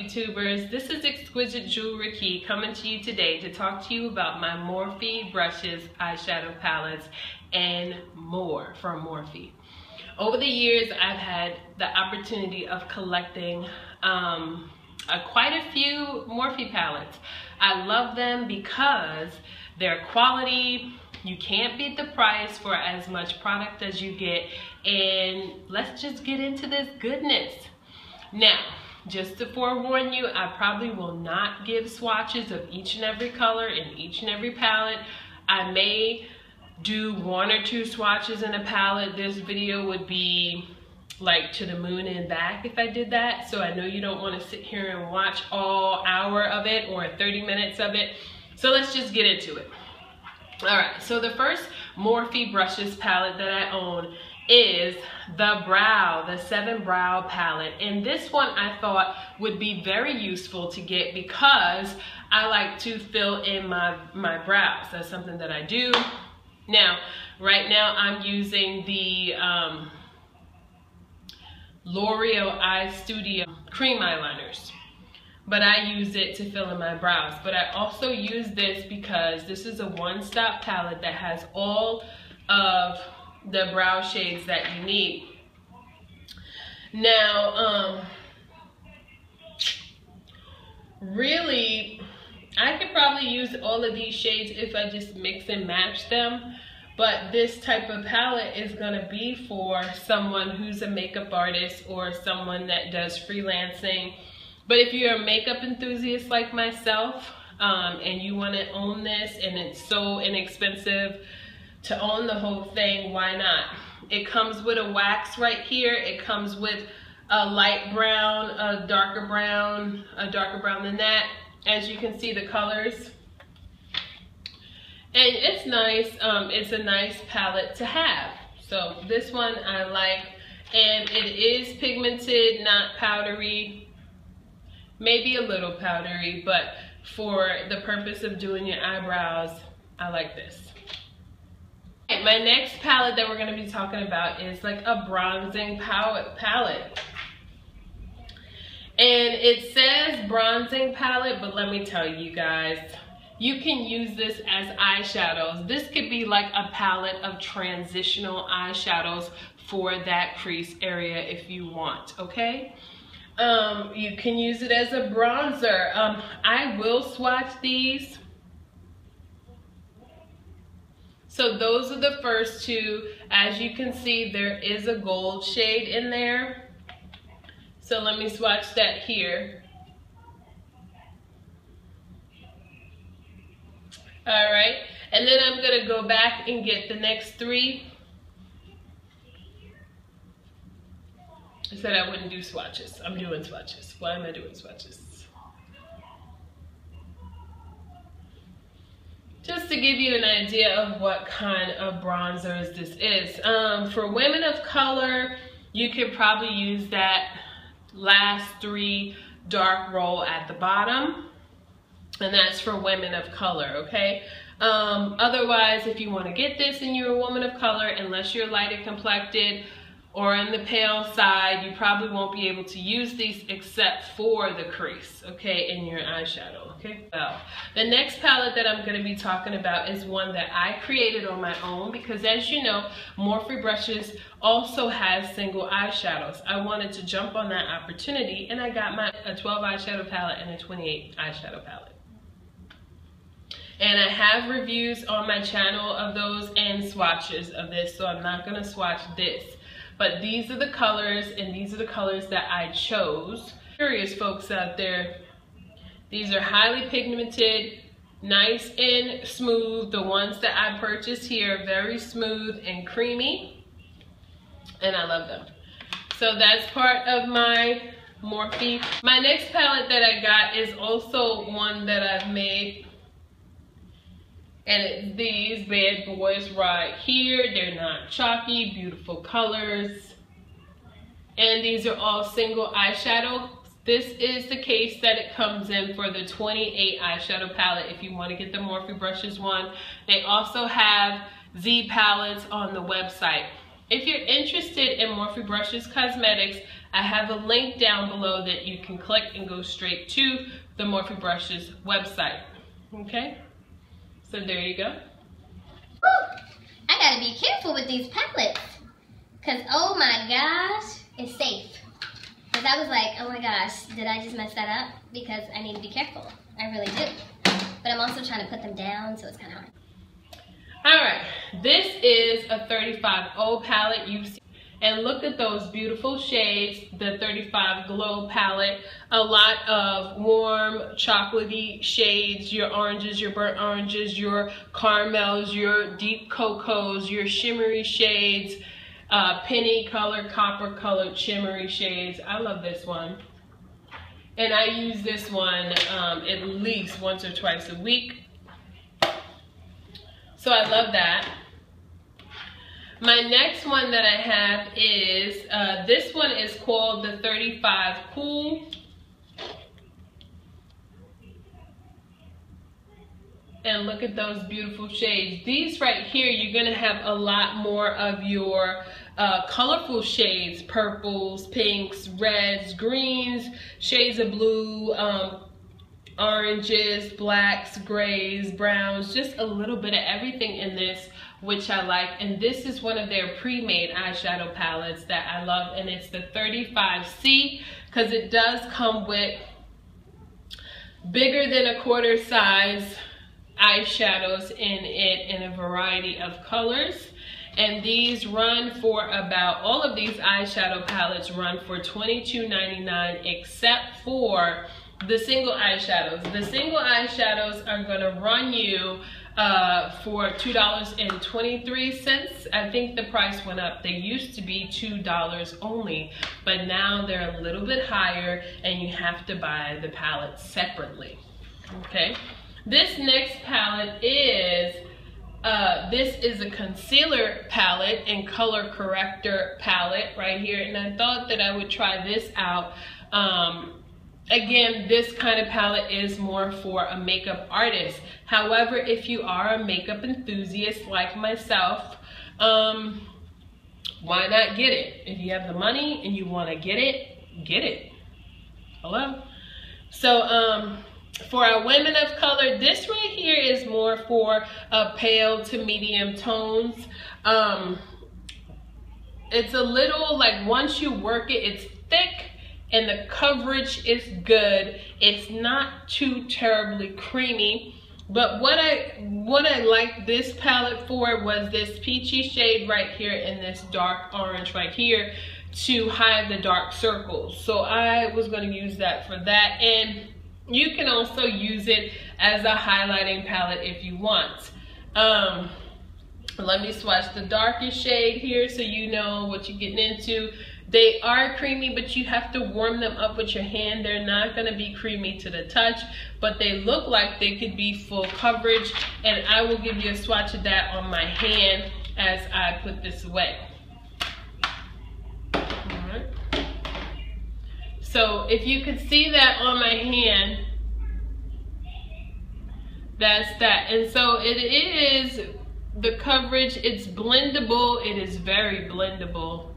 YouTubers? This is Exquisite Jewelry Key coming to you today to talk to you about my Morphe Brushes eyeshadow palettes and more from Morphe. Over the years, I've had the opportunity of collecting quite a few Morphe palettes. I love them because their quality, you can't beat the price for as much product as you get, and let's just get into this goodness. Now, just to forewarn you, I probably will not give swatches of each and every color in each and every palette. I may do one or two swatches in a palette. This video would be like to the moon and back if I did that. So I know you don't want to sit here and watch all hour of it or 30 minutes of it. So let's just get into it. All right, so the first Morphe Brushes palette that I own is the 7 Brow palette, and this one I thought would be very useful to get because I like to fill in my brows. That's something that I do. Now, right now I'm using the L'Oreal Eye Studio cream eyeliners, but I use it to fill in my brows. But I also use this because this is a one-stop palette that has all of the brow shades that you need. Now, really, I could probably use all of these shades if I just mix and match them, but this type of palette is gonna be for someone who's a makeup artist or someone that does freelancing. But if you're a makeup enthusiast like myself, and you wanna own this and it's so inexpensive to own the whole thing, why not? It comes with a wax right here. It comes with a light brown, a darker brown than that. As you can see, the colors. And it's nice. It's a nice palette to have. So this one I like. And it is pigmented, not powdery. Maybe a little powdery, but for the purpose of doing your eyebrows, I like this. My next palette that we're going to be talking about is like a bronzing palette. And it says bronzing palette, but let me tell you guys, you can use this as eyeshadows. This could be like a palette of transitional eyeshadows for that crease area if you want, okay? You can use it as a bronzer. I will swatch these. So those are the first two. As you can see, there is a gold shade in there. So let me swatch that here. All right, and then I'm gonna go back and get the next three. I said I wouldn't do swatches. I'm doing swatches. Why am I doing swatches? Just to give you an idea of what kind of bronzers this is. For women of color, you could probably use that last 3 dark roll at the bottom. And that's for women of color, okay? Otherwise, if you want to get this and you're a woman of color, unless you're lighter complected or on the pale side, you probably won't be able to use these except for the crease, okay, in your eyeshadow, okay? Well, the next palette that I'm going to be talking about is one that I created on my own because, as you know, Morphe Brushes also has single eyeshadows. I wanted to jump on that opportunity, and I got a 12 eyeshadow palette and a 28 eyeshadow palette. And I have reviews on my channel of those and swatches of this, so I'm not going to swatch this. But these are the colors, and these are the colors that I chose. Curious folks out there, these are highly pigmented, nice and smooth. The ones that I purchased here, very smooth and creamy, and I love them. So that's part of my Morphe. My next palette that I got is also one that I've made. And it's these bad boys right here. They're not chalky, beautiful colors. And these are all single eyeshadow. This is the case that it comes in for the 28 eyeshadow palette if you want to get the Morphe Brushes one. They also have Z palettes on the website. If you're interested in Morphe Brushes cosmetics, I have a link down below that you can click and go straight to the Morphe Brushes website. Okay, so there you go. I gotta be careful with these palettes, cause oh my gosh, it's safe. Cause I was like, oh my gosh, did I just mess that up? Because I need to be careful. I really do. But I'm also trying to put them down, so it's kind of hard. Alright, this is a 35O palette. You've seen, and look at those beautiful shades, the 35 Glow palette. A lot of warm, chocolatey shades, your oranges, your burnt oranges, your caramels, your deep cocos, your shimmery shades, penny color, copper colored shimmery shades. I love this one. And I use this one at least once or twice a week. So I love that. My next one that I have is, this one is called the 35 Cool. And look at those beautiful shades. These right here, you're gonna have a lot more of your colorful shades, purples, pinks, reds, greens, shades of blue, oranges, blacks, grays, browns, just a little bit of everything in this, which I like. And this is one of their pre-made eyeshadow palettes that I love, and it's the 35C, because it does come with bigger than a quarter size eyeshadows in it in a variety of colors. And these run for about, all of these eyeshadow palettes run for $22.99 except for the single eyeshadows. The single eyeshadows are gonna run you for $2.23. I think the price went up. They used to be $2 only, but now they're a little bit higher and you have to buy the palette separately, okay? This next palette is, this is a concealer palette and color corrector palette right here, and I thought that I would try this out. Again, this kind of palette is more for a makeup artist. However, if you are a makeup enthusiast like myself, why not get it? If you have the money and you want to get it, get it. Hello? So, for our women of color, this right here is more for pale to medium tones. It's a little, like, once you work it, it's thick and the coverage is good. It's not too terribly creamy. But what I liked this palette for was this peachy shade right here and this dark orange right here to hide the dark circles. So I was going to use that for that. And you can also use it as a highlighting palette if you want. Let me swatch the darkest shade here so you know what you're getting into. They are creamy, but you have to warm them up with your hand. They're not gonna be creamy to the touch, but they look like they could be full coverage. And I will give you a swatch of that on my hand as I put this away. So if you could see that on my hand, that's that. And so it is, the coverage, it's blendable. It is very blendable.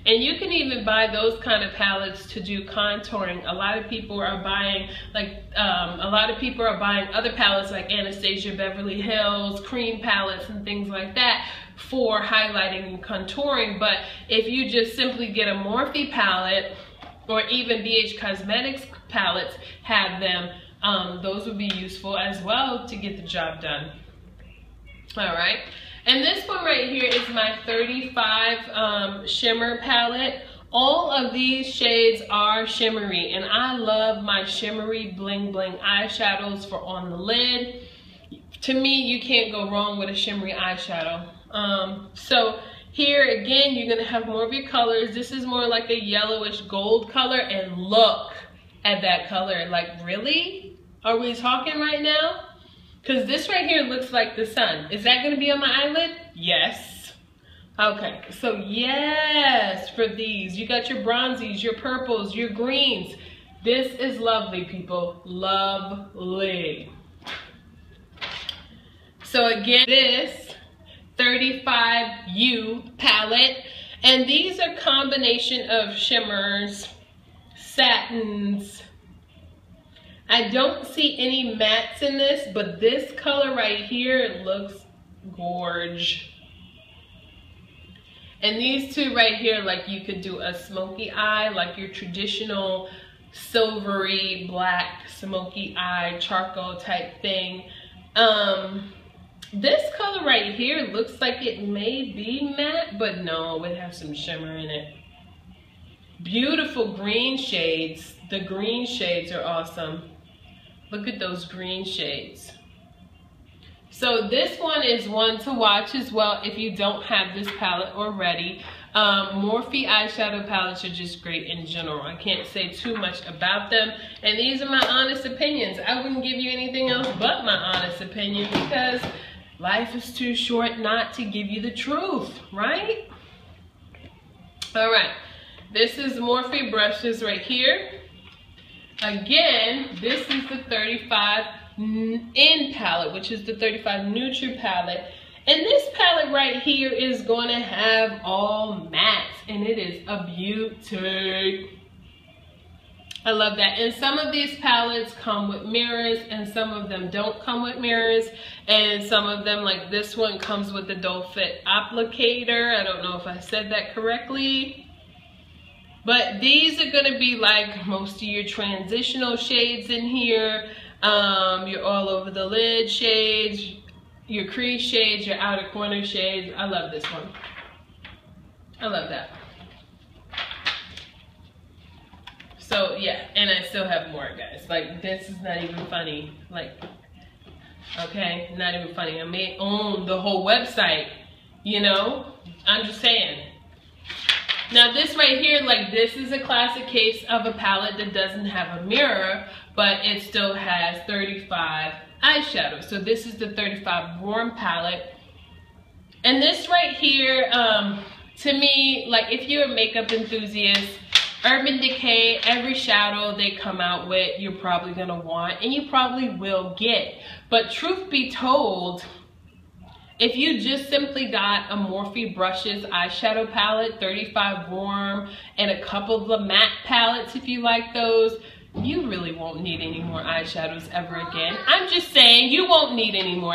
And you can even buy those kind of palettes to do contouring. A lot of people are buying, like, other palettes like Anastasia Beverly Hills, cream palettes and things like that for highlighting and contouring. But if you just simply get a Morphe palette, or even BH Cosmetics palettes have them, those would be useful as well to get the job done. All right, and this one right here is my 35 shimmer palette. All of these shades are shimmery, and I love my shimmery bling bling eyeshadows for on the lid. To me, you can't go wrong with a shimmery eyeshadow. So here again, you're gonna have more of your colors. This is more like a yellowish gold color, and look at that color. Like, really? Are we talking right now? Because this right here looks like the sun. Is that gonna be on my eyelid? Yes. Okay, so yes, for these. You got your bronzies, your purples, your greens. This is lovely, people, lovely. So again, this 35U palette, And these are combination of shimmers, satins. I don't see any mattes in this, but this color right here looks gorge. And these two right here, like you could do a smoky eye, like your traditional silvery black smoky eye charcoal type thing. This color right here looks like it may be matte, but no, it has some shimmer in it. Beautiful green shades. The green shades are awesome. Look at those green shades. So this one is one to watch as well if you don't have this palette already. Morphe eyeshadow palettes are just great in general. I can't say too much about them. And these are my honest opinions. I wouldn't give you anything else but my honest opinion because life is too short not to give you the truth, right? All right, this is Morphe Brushes right here. Again, this is the 35 in palette, which is the 35 Neutral palette. And this palette right here is going to have all mattes, and it is a beauty. I love that. And some of these palettes come with mirrors, and some of them don't come with mirrors. And some of them, like this one, comes with the Doe Fit applicator. I don't know if I said that correctly. But these are going to be like most of your transitional shades in here. Your all over the lid shades, your crease shades, your outer corner shades. I love this one. I love that. So yeah, and I still have more, guys. Like, this is not even funny. Like, okay, not even funny. I may own the whole website, you know? I'm just saying. Now this right here, like, this is a classic case of a palette that doesn't have a mirror, but it still has 35 eyeshadows. So this is the 35 Warm palette. And this right here, to me, like, if you're a makeup enthusiast, Urban Decay, every shadow they come out with, you're probably gonna want, and you probably will get. But truth be told, if you just simply got a Morphe Brushes eyeshadow palette, 35 Warm, and a couple of the matte palettes if you like those, you really won't need any more eyeshadows ever again. I'm just saying, you won't need any more.